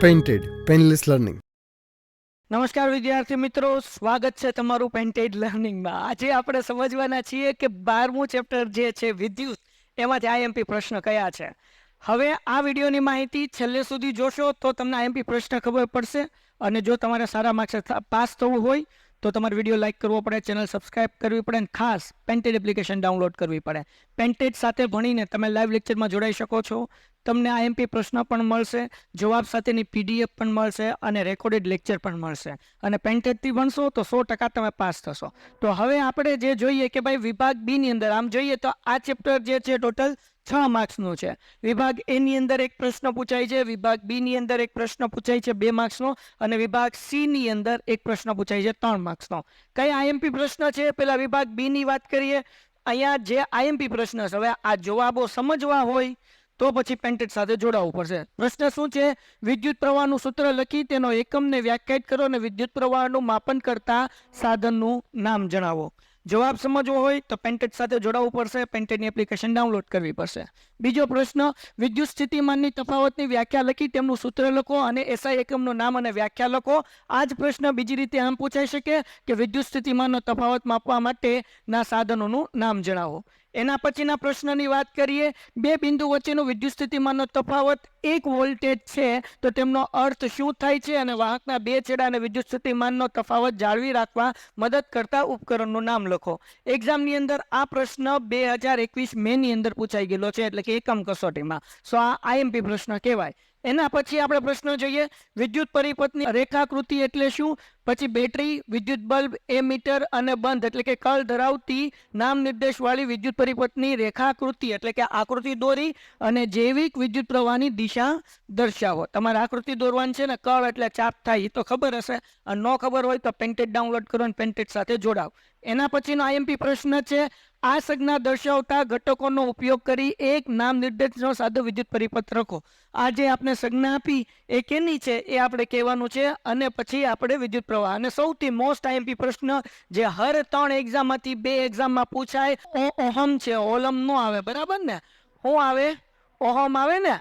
Painted painless learning. નમસ્કાર વિદ્યાર્થી મિત્રો, સ્વાગત છે તમારું પેન્ટેડ લર્નિંગમાં. આજે આપણે સમજવાના છીએ કે 12મું ચેપ્ટર જે છે વિદ્યુત, એમાંથી આઈએમપી પ્રશ્ન કયા છે. હવે આ વિડીયોની માહિતી છેલ્લે સુધી જોશો તો તમને આઈએમપી પ્રશ્ન ખબર પડશે. અને જો તમારે સારા માર્ક્સ પાસ થવું હોય તો તમારે વિડીયો લાઇક કરવો પડે, ચેનલ સબસ્ક્રાઇબ કરવી પડે અને ખાસ પેન્ટેડ એપ્લિકેશન ડાઉનલોડ કરવી પડે. પેન્ટેડ સાથે ભણીને તમે લાઈવ લેક્ચરમાં જોડાઈ શકો છો. તમને આઈએમપી પ્રશ્ન પણ મળશે, જવાબ સાથેની પીડીએફ પણ મળશે અને રેકોર્ડેડ લેક્ચર પણ મળશે. અને પેન્ટેડથી ભણશો તો 100% તમે પાસ થશો. તો હવે આપણે જે જોઈએ કે ભાઈ વિભાગ બી ની અંદર આમ જોઈએ તો આ ચેપ્ટર જે છે ટોટલ 6 માર્ક્સનું છે. વિભાગ એ ની અંદર એક પ્રશ્ન પૂછાય છે, વિભાગ બી ની અંદર એક પ્રશ્ન પૂછાય છે 2 માર્ક્સનો, અને વિભાગ સી ની અંદર એક પ્રશ્ન પૂછાય છે 3 માર્ક્સનો. કઈ આઈએમપી પ્રશ્ન છે? પેલા વિભાગ બી ની વાત કરીએ. અહીંયા જે આઈએમપી પ્રશ્ન છે, હવે આ જવાબો સમજવા હોય તો પછી પેન્ટેડ સાથે જોડાવવું પડશે. પ્રશ્ન શું છે? વિદ્યુત પ્રવાહનું સૂત્ર લખી તેનો એકમને વ્યાખ્યાયિત કરો અને વિદ્યુત પ્રવાહનું માપન કરતા સાધનનું નામ જણાવો. જવાબ સમજવો હોય તો પેન્ટેડ સાથે જોડાવવું પડશે, પેન્ટેડની એપ્લિકેશન ડાઉનલોડ કરવી પડશે. બીજો પ્રશ્ન, વિદ્યુત સ્થિતિમાનની તફાવતની વ્યાખ્યા લખી તેમનું સૂત્ર લખો અને એસઆઈ એકમનું નામ અને વ્યાખ્યા લખો. આ જ પ્રશ્ન બીજી રીતે આમ પૂછાઈ શકે કે વિદ્યુત સ્થિતિમાનનો તફાવત માપવા માટેના સાધનોનું નામ જણાવો. એના પછીના પ્રશ્નની વાત કરીએ, બે બિંદુ વચ્ચેનો વિદ્યુત સ્થિતિમાનનો તફાવત 1 વોલ્ટેજ છે તો તેમનો અર્થ શું થાય છે અને વાહકના બે છેડા અને વિદ્યુત સ્થિતિમાનનો તફાવત જાળવી રાખવા મદદ કરતા ઉપકરણનું નામ લખો. એક્ઝામની અંદર આ પ્રશ્ન 2021 મે ની અંદર પૂછાઈ ગયેલો છે, એટલે કે એકમ કસોટીમાં. સો આ આઈએમપી પ્રશ્ન કહેવાય. એના પછી આપણે પ્રશ્ન જોઈએ, વિદ્યુત પરિપથની રેખાકૃતિ એટલે શું? પછી બેટરી, વિદ્યુત બલ્બ, એમીટર અને બંધ એટલે કે કળ ધરાવતી નામ નિર્દેશ વાળી વિદ્યુત પરિપથની રેખાકૃતિ એટલે કે આકૃતિ દોરી અને જૈવિક વિદ્યુત પ્રવાહની દિશા દર્શાવો. તમારે આકૃતિ દોરવાની છે ને, કળ એટલે ચાપ થાય એ તો ખબર હશે, અને ન ખબર હોય તો પેન્ટેડ ડાઉનલોડ કરો અને પેન્ટેડ સાથે જોડાવ. એના પછીનો આઈએમપી પ્રશ્ન છે, આ સંજ્ઞા દર્શાવતા ઘટકોનો ઉપયોગ કરી એક નામ નિર્દેશનો સાદો વિદ્યુત પરિપથ લખો. આ જે આપણે સંજ્ઞા આપી એ કેની છે એ આપણે કહેવાનું છે, અને પછી આપણે વિદ્યુત પ્રવાહ. અને સૌથી મોસ્ટ આઈએમપી પ્રશ્ન જે હર 3 એક્ઝામમાંથી 2 એક્ઝામમાં પૂછાય, ઓહમ છે, ઓલમ નો આવે, બરાબર ને? શું આવે? ઓહમ આવે ને?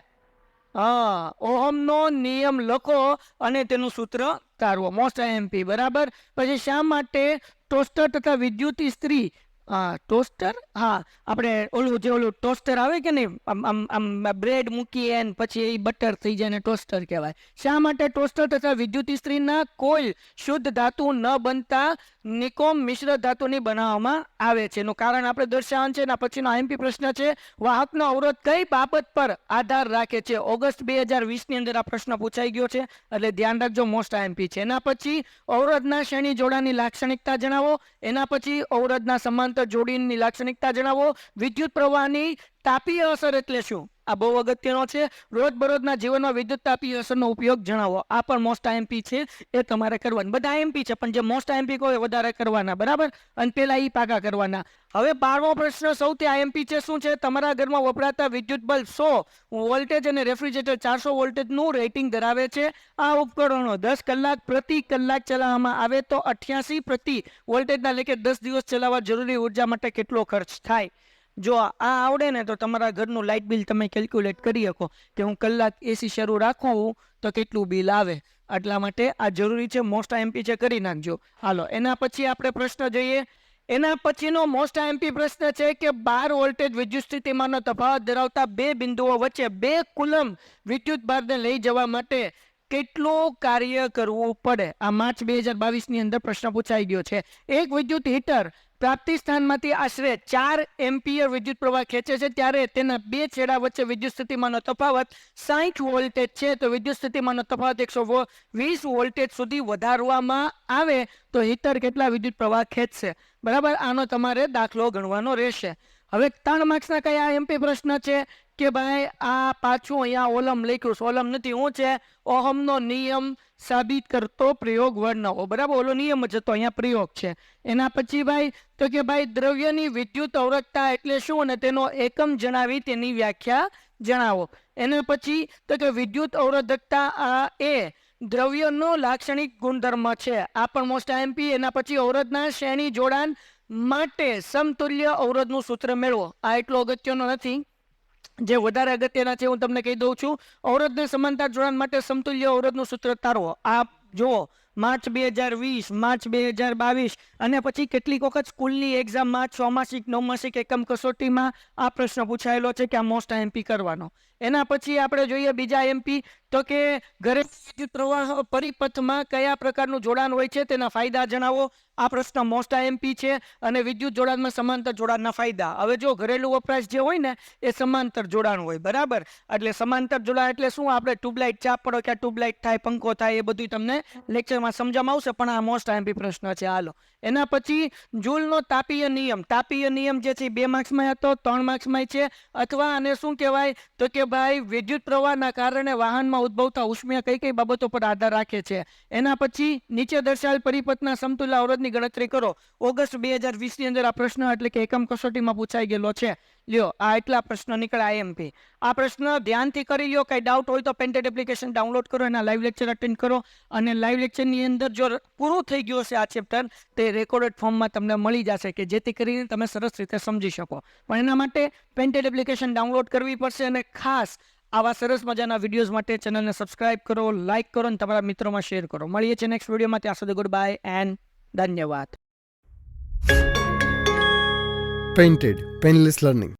હા, ઓહમનો નિયમ લખો અને તેનું સૂત્ર તારવો. મોસ્ટ આઈએમપી, બરાબર. પછી શા માટે ટોસ્ટર તથા વિદ્યુત ઇસ્ત્રી, ટોસ્ટર, હા, આપણે ઓલું ટોસ્ટર આવે કે નહીં, આમ બ્રેડ મૂકીએ ને પછી એ બટર થઈ જાય ને ટોસ્ટર કહેવાય. શા માટે ટોસ્ટર તથા વિદ્યુત ઇસ્ત્રીના કોઈ શુદ્ધ ધાતુ ન બનતા નિકોમ મિશ્ર ધાતુની બનાવવામાં આવે છે? એનું કારણ આપણે દર્શાવવાનું છે. એના પછીનો આઈએમપી પ્રશ્ન છે, વાહકનો અવરોધ કઈ બાબત પર આધાર રાખે છે? ઓગસ્ટ 2020 ની અંદર આ પ્રશ્ન પૂછાઈ ગયો છે, એટલે ધ્યાન રાખજો, મોસ્ટ આઈએમપી છે. એના પછી અવરોધના શ્રેણી જોડાણની લાક્ષણિકતા જણાવો. એના પછી અવરોધના સમાંતર જોડીની લાક્ષણિકતા જણાવો. વિદ્યુત પ્રવાહની તાપીય અસર એટલે શું? આ બહુ અગત્યનો છે. રોજબરોજના જીવનમાં વિદ્યુત તાપીય અસરનો ઉપયોગ જણાવો. આ પણ મોસ્ટ આઈએમપી છે, એ તમારે કરવાનું. બધા આઈએમપી છે પણ જે મોસ્ટ આઈએમપી કહો એ વધારે કરવાના, બરાબર? અને પેલા ઈ પાકા કરવાના. હવે 12મો પ્રશ્ન સૌથી આઈએમપી છે. શું છે? તમારા ઘરમાં વપરાતા વિદ્યુત બલ્બ 100 વોલ્ટેજ અને રેફ્રિજરેટર 400 વોલ્ટેજનું રેટિંગ ધરાવે છે. આ ઉપકરણો 10 કલાક પ્રતિ કલાક ચલાવવામાં આવે તો 88 પ્રતિ વોલ્ટેજના લેખે 10 દિવસ ચલાવવા જરૂરી ઉર્જા માટે કેટલો ખર્ચ થાય? જો આ આવડે ને તો તમારા ઘરનું લાઇટ બિલ તમે કેલ્ક્યુલેટ કરી શકો કે હું કલાક એસી શરૂ રાખું તો કેટલું બિલ આવે. એટલા માટે આ જરૂરી છે, મોસ્ટ આઈએમપી છે, કરી નાખજો. હાલો, એના પછી આપણે પ્રશ્ન જોઈએ. એના પછીનો મોસ્ટ આઈએમપી પ્રશ્ન છે કે 12 વોલ્ટેજ વિદ્યુત સ્થિતિમાનનો તફાવત ધરાવતા બે બિંદુઓ વચ્ચે 2 કુલમ વિદ્યુત ભારને લઈ જવા માટે કેટલું કાર્ય કરવું પડે? આ માર્ચ 2022 ની અંદર પ્રશ્ન પૂછાઈ ગયો છે. એક વિદ્યુત હીટર પ્રાપ્તિ સ્થાનમાંથી આશરે 4 એમ્પિયર વિદ્યુત પ્રવાહ ખેંચે છે, ત્યારે તેના બે છેડા વચ્ચે વિદ્યુત સ્થિતિમાનનો તફાવત 60 વોલ્ટેજ છે. તો વિદ્યુત સ્થિતિમાનનો તફાવત 120 વોલ્ટેજ સુધી વધારવામાં આવે તો હીટર કેટલા વિદ્યુત પ્રવાહ ખેંચશે? બરાબર, આનો તમારે દાખલો ગણવાનો રહેશે. હવે 3 માર્ક્સના કયા એમપી પ્રશ્ન છે કે ભાઈ આ પાછું અહીંયા ઓલમ લખ્યું છે, ઓલમ નથી, શું છે? ઓહમનો નિયમ સાબિત કરતો પ્રયોગ વર્ણવો. બરાબર, ઓલો નિયમ જ હતો, અહીંયા પ્રયોગ છે. એના પછી ભાઈ તો કે ભાઈ દ્રવ્યની વિદ્યુત અવરોધતા એટલે શું અને તેનો એકમ જણાવી તેની વ્યાખ્યા જણાવો. એના પછી તો કે વિદ્યુત અવરોધકતા આ એ દ્રવ્યનો લાક્ષણિક ગુણધર્મ છે. આ પણ મોસ્ટ આઈએમપી. એના પછી અવરોધના શ્રેણી જોડાણ માટે સમતુલ્ય અવરોધનું સૂત્ર મેળવો. આ એટલો અગત્યનો નથી. જે વધારે અગત્યના છે હું તમને કહી દઉં છું. અવરોધને સમાંતર જોડાણ માટે સમતુલ્ય અવરોધનું સૂત્ર તારવો. આ જુઓ, માર્ચ 2020, માર્ચ 2022 અને પછી કેટલીક વખત સ્કૂલની એક્ઝામમાં 6 માસિક 9 માસિક એકમ કસોટીમાં આ પ્રશ્ન પૂછાયેલો છે કે આ મોસ્ટ એમપી કરવાનો. એના પછી આપણે જોઈએ બીજા એમપી, તો કે ઘરે વિદ્યુત પ્રવાહ પરિપથમાં કયા પ્રકારનું જોડાણ હોય છે તેના ફાયદા જણાવો. આ પ્રશ્ન મોસ્ટ એમપી છે. અને વિદ્યુત જોડાણમાં સમાંતર જોડાણના ફાયદા. હવે જો ઘરેલું વપરાશ જે હોય ને એ સમાંતર જોડાણ હોય, બરાબર. એટલે સમાંતર જોડાણ એટલે શું? આપણે ટ્યુબલાઇટ ચાપ પડો કે ટ્યુબલાઇટ થાય, પંખો થાય, એ બધું તમને લેક્ચરમાં સમજવામાં આવશે, પણ આ મોસ્ટ એમપી પ્રશ્ન છે. હાલો, એના પછી જૂલનો તાપીય નિયમ. તાપીય નિયમ જે છે 2 માર્ક્સમાં હતો, 3 માર્ક્સમાં છે. અથવા આને શું કહેવાય? તો કે ભાઈ વિદ્યુત પ્રવાહના કારણે વાહનમાં ઉદ્ભવતા ઉષ્મીય કઈ કઈ બાબતો પર આધાર રાખે છે. એના પછી નીચે દર્શાવેલ પરિપથના સમતુલ્ય અવરોધની ગણતરી કરો. ઓગસ્ટ 2020 ની અંદર આ પ્રશ્ન એટલે કે એકમ કસોટીમાં પૂછાઈ ગયેલો છે. લ્યો, આ એટલા પ્રશ્ન નીકળ્યા આઈએમપી. આ પ્રશ્ન ધ્યાનથી કરી લ્યો. કઈ ડાઉટ હોય તો પેન્ટેડ એપ્લિકેશન ડાઉનલોડ કરો, એના લાઈવ લેક્ચર અટેન્ડ કરો. અને લાઈવ લેક્ચરની અંદર જો પૂરું થઈ ગયું હશે આ ચેપ્ટર, તે રેકોર્ડેડ ફોર્મમાં તમને મળી જશે, કે જેથી કરીને તમે સરસ રીતે સમજી શકો. પણ એના માટે પેન્ટેડ એપ્લિકેશન ડાઉનલોડ કરવી પડશે. અને ખાસ આવા સરસ મજાના વિડીયોઝ માટે ચેનલને સબસ્ક્રાઇબ કરો, લાઇક કરો અને તમારા મિત્રોમાં શેર કરો. મળીએ છીએ નેક્સ્ટ વિડીયોમાં. ત્યાં સુધી ગુડ બાય એન્ડ ધન્યવાદ. Painted, Painless Learning.